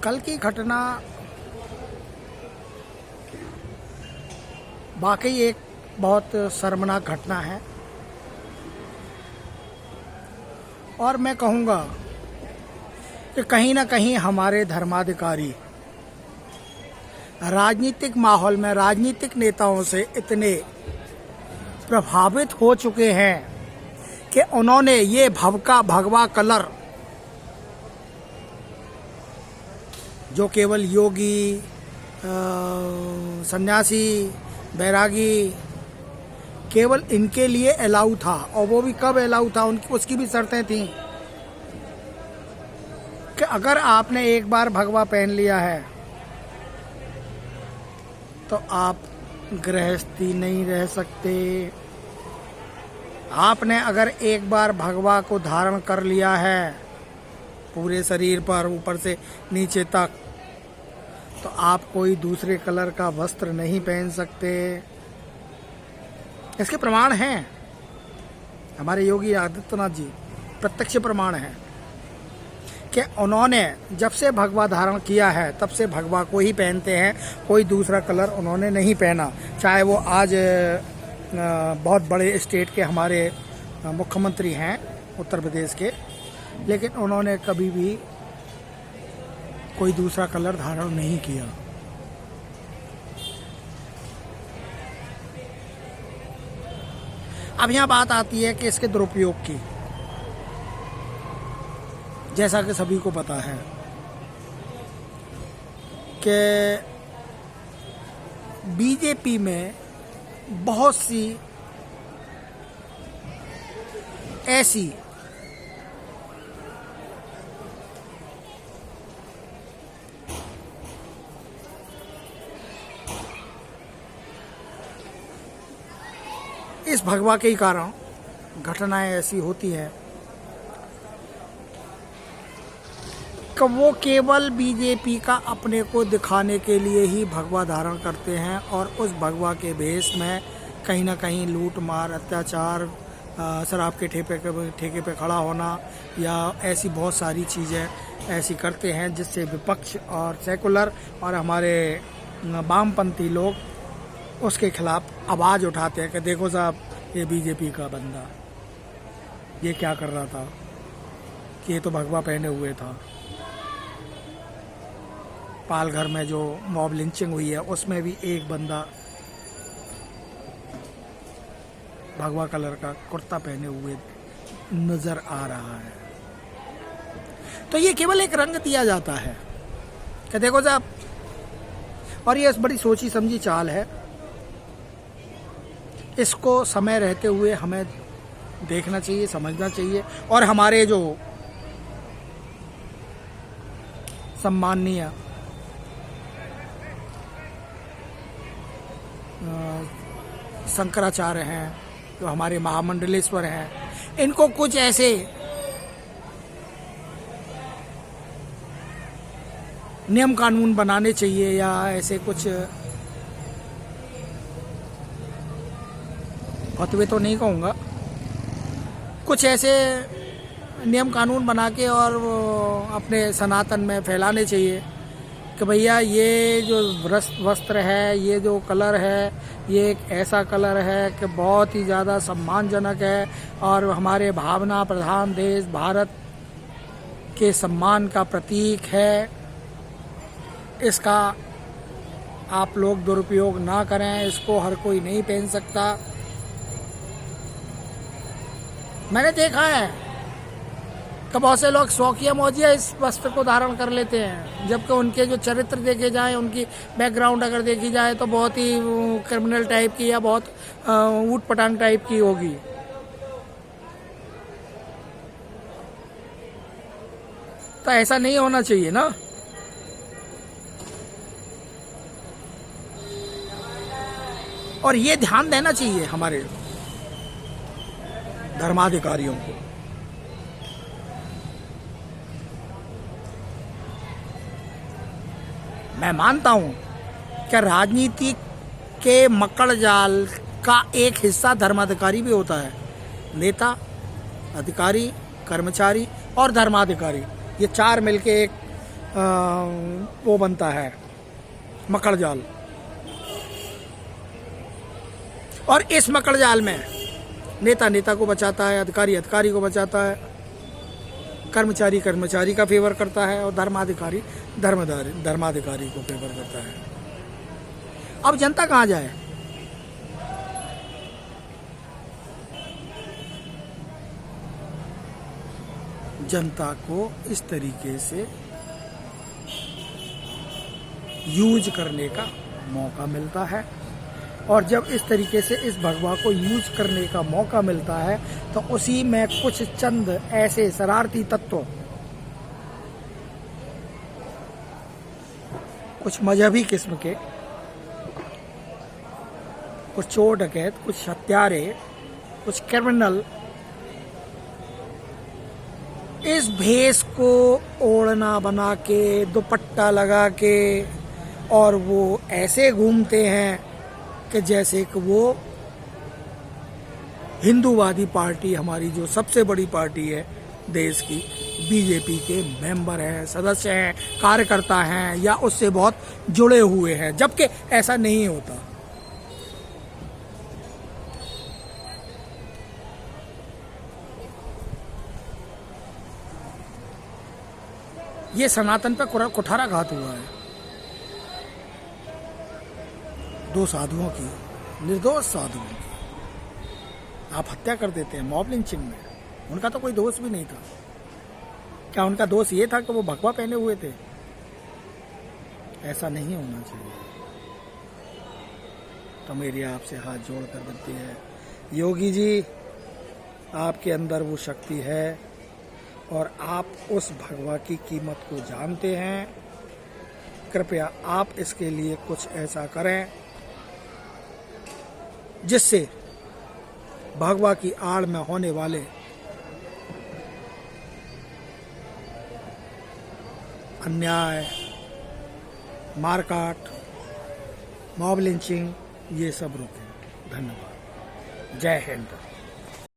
कल की घटना वाकई एक बहुत शर्मनाक घटना है और मैं कहूँगा कि कहीं ना कहीं हमारे धर्माधिकारी राजनीतिक माहौल में राजनीतिक नेताओं से इतने प्रभावित हो चुके हैं कि उन्होंने ये भगवा कलर जो केवल योगी, सन्यासी, बैरागी केवल इनके लिए अलाउ था, और वो भी कब अलाउ था, उसकी भी शर्तें थीं कि अगर आपने एक बार भगवा पहन लिया है तो आप गृहस्थी नहीं रह सकते। आपने अगर एक बार भगवा को धारण कर लिया है पूरे शरीर पर ऊपर से नीचे तक, तो आप कोई दूसरे कलर का वस्त्र नहीं पहन सकते। इसके प्रमाण हैं हमारे योगी आदित्यनाथ जी, प्रत्यक्ष प्रमाण है कि उन्होंने जब से भगवा धारण किया है तब से भगवा को ही पहनते हैं, कोई दूसरा कलर उन्होंने नहीं पहना। चाहे वो आज बहुत बड़े स्टेट के हमारे मुख्यमंत्री हैं उत्तर प्रदेश के, लेकिन उन्होंने कभी भी कोई दूसरा कलर धारण नहीं किया। अब यहाँ बात आती है कि इसके दुरुपयोग की। जैसा कि सभी को पता है कि बीजेपी में बहुत सी ऐसी इस भगवा के ही कारण घटनाएं ऐसी होती हैं कि वो केवल बीजेपी का अपने को दिखाने के लिए ही भगवा धारण करते हैं, और उस भगवा के भेष में कहीं ना कहीं लूट मार, अत्याचार, शराब के ठेके पे खड़ा होना या ऐसी बहुत सारी चीज़ें ऐसी करते हैं जिससे विपक्ष और सेकुलर और हमारे वामपंथी लोग उसके खिलाफ आवाज़ उठाते हैं कि देखो साहब, ये बीजेपी का बंदा ये क्या कर रहा था कि ये तो भगवा पहने हुए था। पालघर में जो मॉब लिंचिंग हुई है उसमें भी एक बंदा भगवा कलर का कुर्ता पहने हुए नजर आ रहा है। तो ये केवल एक रंग दिया जाता है कि देखो साहब, और ये बड़ी सोची समझी चाल है। इसको समय रहते हुए हमें देखना चाहिए, समझना चाहिए, और हमारे जो सम्माननीय शंकराचार्य हैं, जो हमारे महामंडलेश्वर हैं, इनको कुछ ऐसे नियम कानून बनाने चाहिए, या ऐसे कुछ फतवे तो नहीं कहूँगा, कुछ ऐसे नियम कानून बना के और अपने सनातन में फैलाने चाहिए कि भैया ये जो वस्त्र है, ये जो कलर है, ये एक ऐसा कलर है कि बहुत ही ज़्यादा सम्मानजनक है और हमारे भावना प्रधान देश भारत के सम्मान का प्रतीक है। इसका आप लोग दुरुपयोग ना करें, इसको हर कोई नहीं पहन सकता। मैंने देखा है कि बहुत से लोग शौकिया मौजिया इस वस्त्र को धारण कर लेते हैं, जबकि उनके जो चरित्र देखे जाएं, उनकी बैकग्राउंड अगर देखी जाए तो बहुत ही क्रिमिनल टाइप की या बहुत ऊट पटांग टाइप की होगी। तो ऐसा नहीं होना चाहिए ना। और ये ध्यान देना चाहिए हमारे धर्माधिकारियों को। मैं मानता हूं कि राजनीति के मकड़ जाल का एक हिस्सा धर्माधिकारी भी होता है। नेता, अधिकारी, कर्मचारी और धर्माधिकारी, ये चार मिलके एक वो बनता है मकड़ जाल। और इस मकड़ जाल में नेता नेता को बचाता है, अधिकारी अधिकारी को बचाता है, कर्मचारी कर्मचारी का फेवर करता है और धर्माधिकारी धर्माधिकारी को फेवर करता है। अब जनता कहाँ जाए? जनता को इस तरीके से यूज करने का मौका मिलता है, और जब इस तरीके से इस भगवा को यूज करने का मौका मिलता है तो उसी में कुछ चंद ऐसे शरारती तत्व, कुछ मजहबी किस्म के, कुछ चोर डकैत, कुछ हत्यारे, कुछ क्रिमिनल इस भेष को ओढ़ना बना के, दुपट्टा लगा के, और वो ऐसे घूमते हैं कि जैसे कि वो हिंदूवादी पार्टी, हमारी जो सबसे बड़ी पार्टी है देश की, बीजेपी के मेंबर हैं, सदस्य हैं, कार्यकर्ता हैं या उससे बहुत जुड़े हुए हैं, जबकि ऐसा नहीं होता। ये सनातन पे कुठाराघात हुआ है। 2 साधुओं की, निर्दोष साधुओं की आप हत्या कर देते हैं मॉब लिंचिंग में। उनका तो कोई दोष भी नहीं था। क्या उनका दोष ये था कि वो भगवा पहने हुए थे? ऐसा नहीं होना चाहिए। तो मेरी आपसे हाथ जोड़ कर विनती है, योगी जी, आपके अंदर वो शक्ति है और आप उस भगवा की कीमत को जानते हैं। कृपया आप इसके लिए कुछ ऐसा करें जिससे भगवा की आड़ में होने वाले अन्याय, मारकाट, मॉब लिंचिंग, ये सब रुके। धन्यवाद। जय हिंद।